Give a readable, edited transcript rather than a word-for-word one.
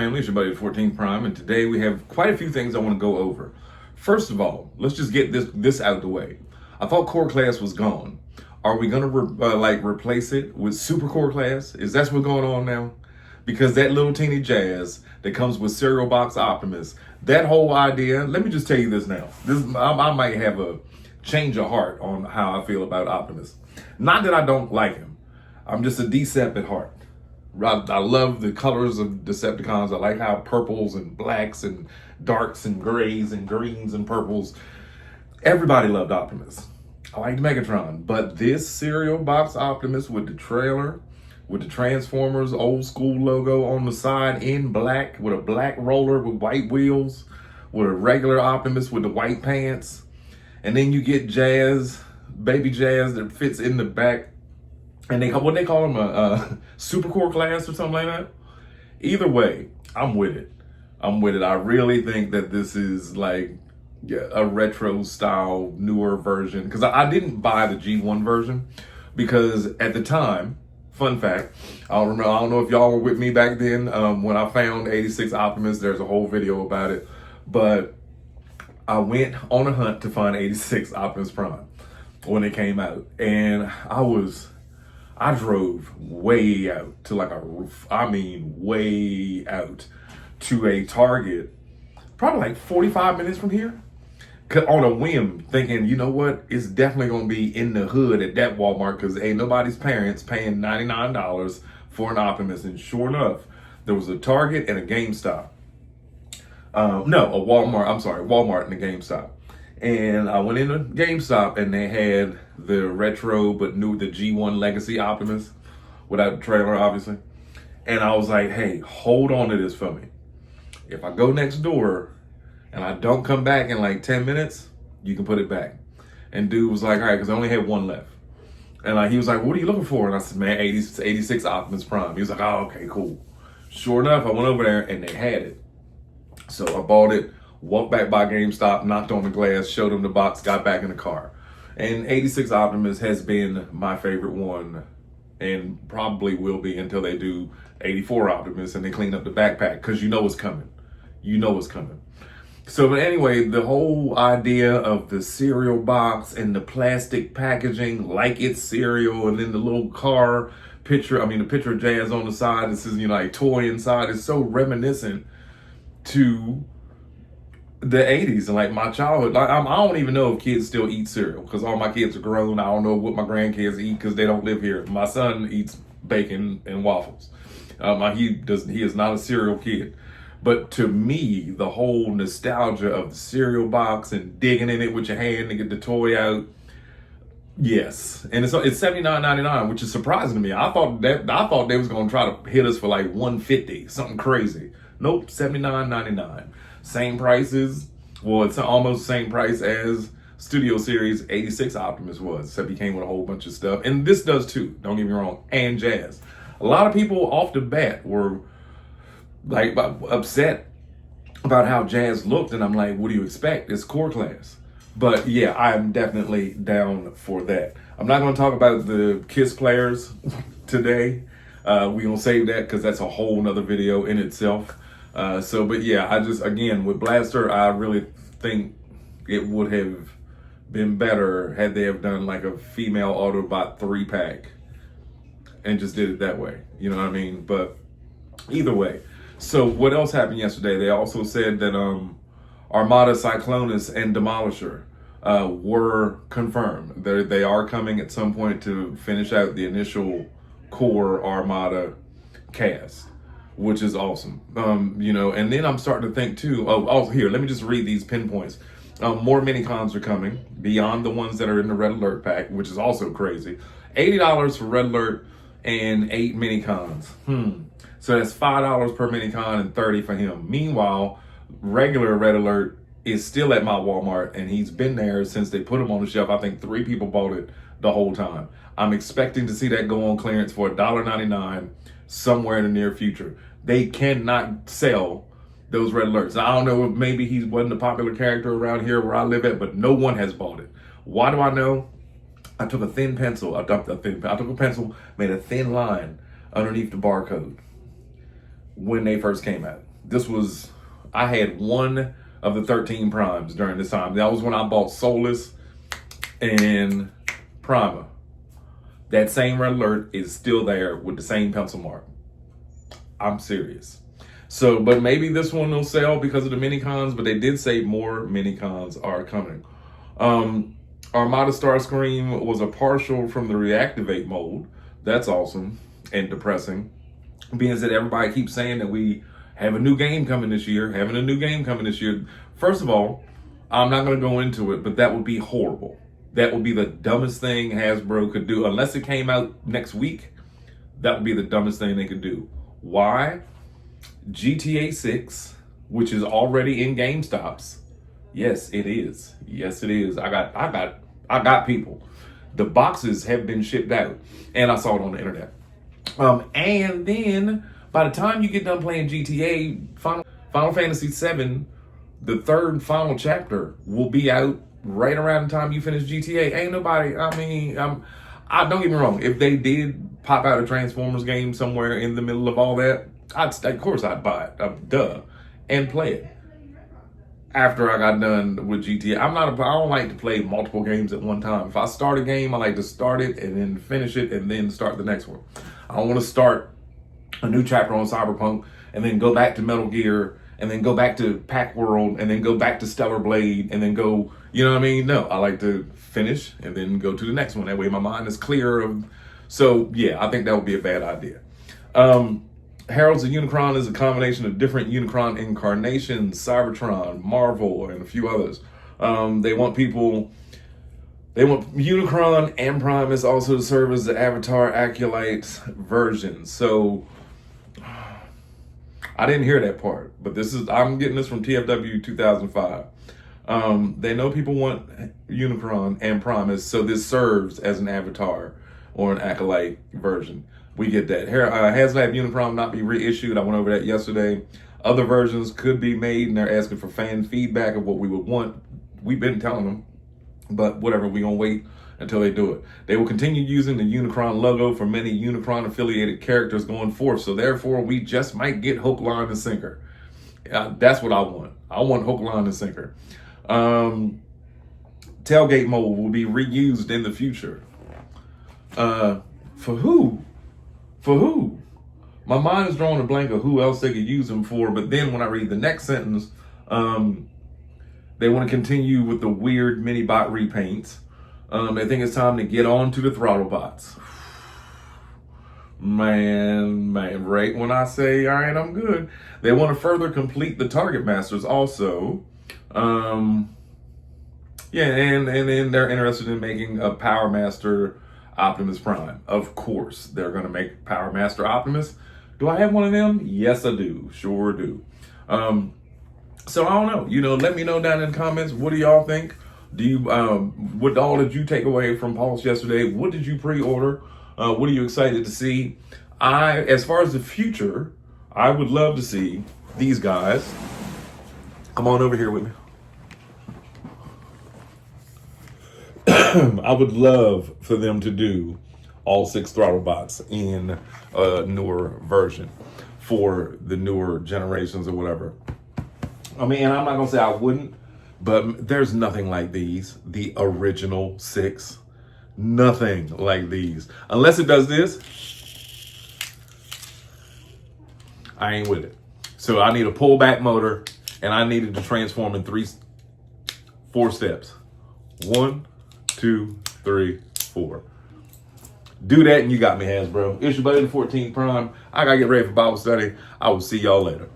Family, it's your buddy 14 Prime, and today we have quite a few things I want to go over. First of all, let's just get this out of the way. I thought core class was gone. Are we gonna replace it with super core class? Is that what's going on now? Because that little teeny jazz that comes with cereal box Optimus, that whole idea. Let me just tell you this now. I might have a change of heart on how I feel about Optimus. Not that I don't like him. I'm just a Decept at heart. I love the colors of Decepticons. I like how purples and blacks and darks and grays and greens and purples. Everybody loved Optimus. I liked Megatron, but this cereal box Optimus with the trailer, with the Transformers old school logo on the side in black, with a black roller with white wheels, with a regular Optimus with the white pants, and then you get Jazz, baby Jazz that fits in the back. And what they call them, a super core class or something like that. Either way, I'm with it. I really think that this is like a retro style, newer version. Because I didn't buy the G1 version because at the time, fun fact, I don't know if y'all were with me back then when I found 86 Optimus. There's a whole video about it. But I went on a hunt to find 86 Optimus Prime when it came out. And I drove way out to way out to a Target, probably like 45 minutes from here, on a whim, thinking, you know what, it's definitely going to be in the hood at that Walmart because ain't nobody's parents paying $99 for an Optimus. And sure enough, there was a Target and a GameStop. Walmart and a GameStop. And I went into GameStop and they had the retro but new, the G1 Legacy Optimus without the trailer, obviously. And I was like, hey, hold on to this for me. If I go next door and I don't come back in like 10 minutes, you can put it back. And dude was like, all right, because I only had one left. And he was like, what are you looking for? And I said, man, 86 Optimus Prime. He was like, oh, okay, cool. Sure enough, I went over there and they had it. So I bought it. Walked back by GameStop, knocked on the glass, showed them the box, got back in the car. And 86 Optimus has been my favorite one and probably will be until they do 84 Optimus and they clean up the backpack because you know it's coming. You know it's coming. So, but anyway, the whole idea of the cereal box and the plastic packaging like it's cereal and then the little car picture, the picture of Jazz on the side, this is, like toy inside, is so reminiscent to the 80s and like my childhood. I don't even know if kids still eat cereal because all my kids are grown. I don't know what my grandkids eat because they don't live here. My son eats bacon and waffles. He is not a cereal kid. But to me, the whole nostalgia of the cereal box and digging in it with your hand to get the toy out, yes. And it's $79.99, which is surprising to me. I thought they was gonna try to hit us for like $150, something crazy. Nope, $79.99. Same prices. Well, it's almost the same price as Studio Series 86 Optimus was, except he came with a whole bunch of stuff. And this does too, don't get me wrong, and Jazz. A lot of people off the bat were like upset about how Jazz looked, and I'm like, what do you expect? It's core class. But yeah, I'm definitely down for that. I'm not gonna talk about the KISS players today. We're gonna save that because that's a whole nother video in itself. But yeah, again, with Blaster, I really think it would have been better had they have done like a female Autobot 3-pack and just did it that way. You know what I mean? But either way. So what else happened yesterday? They also said that Armada, Cyclonus, and Demolisher were confirmed. They are coming at some point to finish out the initial core Armada cast, which is awesome. And then I'm starting to think too, also here, let me just read these pinpoints. More mini-cons are coming beyond the ones that are in the Red Alert pack, which is also crazy. $80 for Red Alert and 8 mini-cons. So that's $5 per mini-con and $30 for him. Meanwhile, regular Red Alert is still at my Walmart and he's been there since they put him on the shelf. I think 3 people bought it the whole time. I'm expecting to see that go on clearance for $1.99 somewhere in the near future. They cannot sell those Red Alerts. I don't know if maybe he wasn't a popular character around here where I live at, but no one has bought it. Why do I know? I took a thin pencil. I took a pencil, made a thin line underneath the barcode when they first came out. I had one of the 13 primes during this time. That was when I bought Solus and Prima. That same red alert is still there with the same pencil mark. I'm serious. So, but maybe this one will sell because of the mini cons, but they did say more mini cons are coming. Armada Starscream was a partial from the reactivate mode. That's awesome and depressing. Being that everybody keeps saying that we have a new game coming this year, First of all, I'm not going to go into it, but that would be horrible. That would be the dumbest thing Hasbro could do. Unless it came out next week, that would be the dumbest thing they could do. Why? GTA 6, which is already in GameStops. Yes, it is. Yes, it is. I got people. The boxes have been shipped out, and I saw it on the internet. And then by the time you get done playing GTA, Final Fantasy VII, the third final chapter will be out right around the time you finish GTA. Ain't nobody. I don't get me wrong. If they did pop out a Transformers game somewhere in the middle of all that, of course I'd buy it, and play it. After I got done with GTA, I don't like to play multiple games at one time. If I start a game, I like to start it and then finish it and then start the next one. I don't want to start a new chapter on Cyberpunk and then go back to Metal Gear and then go back to Pac World and then go back to Stellar Blade and then go, you know what I mean? No, I like to finish and then go to the next one. That way my mind is clear. So yeah, I think that would be a bad idea. Heralds of Unicron is a combination of different Unicron incarnations, Cybertron, Marvel, and a few others. They want Unicron and Primus also to serve as the Avatar Acolyte version. So I didn't hear that part, but I'm getting this from TFW 2005. They know people want Unicron and Primus, so this serves as an Avatar or an Acolyte version. We get that. HasLab Unicron not be reissued. I went over that yesterday. Other versions could be made, and they're asking for fan feedback of what we would want. We've been telling them, but whatever, we're going to wait until they do it. They will continue using the Unicron logo for many Unicron-affiliated characters going forth, so therefore we just might get hook, line, and sinker. That's what I want. I want hook, line, and sinker. Tailgate mode will be reused in the future. For who? For who? My mind is drawing a blank of who else they could use them for, but then when I read the next sentence, they want to continue with the weird mini-bot repaints. They think it's time to get on to the Throttlebots. Man, right when I say, all right, I'm good. They want to further complete the Target Masters also. Yeah, and then they're interested in making a Power Master Optimus Prime. Of course, they're going to make Power Master Optimus. Do I have one of them? Yes, I do. Sure do. So I don't know. Let me know down in the comments. What do y'all think? What all did you take away from Pulse yesterday? What did you pre-order? What are you excited to see? As far as the future, I would love to see these guys. Come on over here with me. I would love for them to do all 6 Throttlebots in a newer version for the newer generations or whatever. I mean, and I'm not going to say I wouldn't, but there's nothing like these. The original 6. Nothing like these. Unless it does this, I ain't with it. So I need a pullback motor, and I needed to transform in 4 steps. 1, 2, 3, 4. Do that and you got me, Hasbro. It's your buddy, the 14th Prime. I gotta get ready for Bible study. I will see y'all later.